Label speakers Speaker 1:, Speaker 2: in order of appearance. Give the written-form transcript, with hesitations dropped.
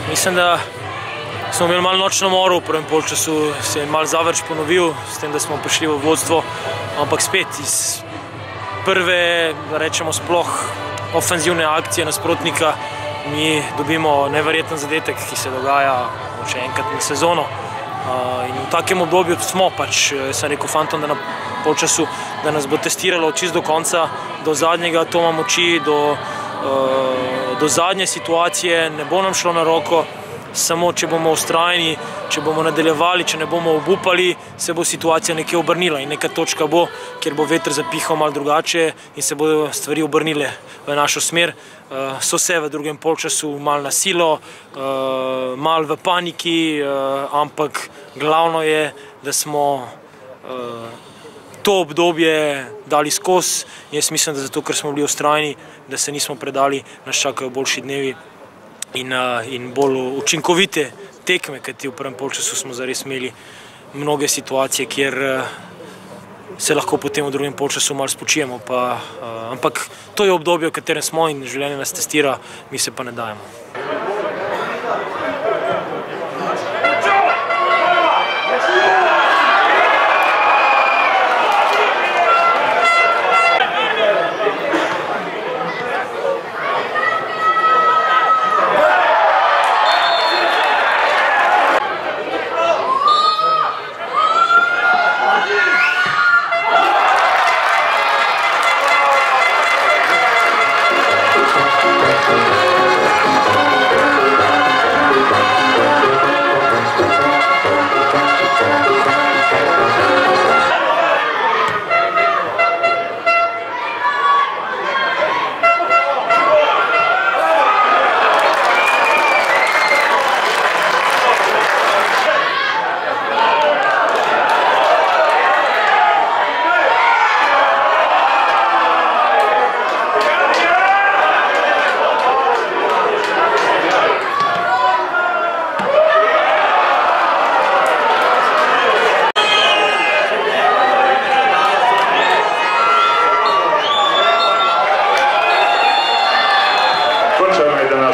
Speaker 1: Mislim, da smo imeli malo nočno moro v prvem polčasu, se je malo Zavrč ponovil, s tem, da smo prišli v vodstvo, ampak spet iz prve, da rečemo, sploh ofenzivne akcije nasprotnika mi dobimo neverjeten zadetek, ki se dogaja še enkrat na sezono. In v takem obdobju smo pač, sem rekel fantom, da na polčasu, da nas bo testiralo čist do konca, do zadnjega atoma moči, do zadnje situacije, ne bo nam šlo na roko, samo če bomo vztrajni, če bomo nadaljevali, če ne bomo obupali, se bo situacija nekje obrnila in neka točka bo, kjer bo veter zapihal malo drugače in se bodo stvari obrnile v našo smer. So se v drugem polčasu malo na silo, malo v paniki, ampak glavno je, da smo to obdobje dali skozi. Jaz mislim, da zato, ker smo bili vztrajni, da se nismo predali, nas čakajo boljši dnevi in bolj učinkovite tekme, kajti v prvem polčasu smo zares imeli mnoge situacije, kjer se lahko potem v drugem polčasu malo spočijemo. Ampak to je obdobje, v katerem smo in življenje nas testira, mi se pa ne dajemo.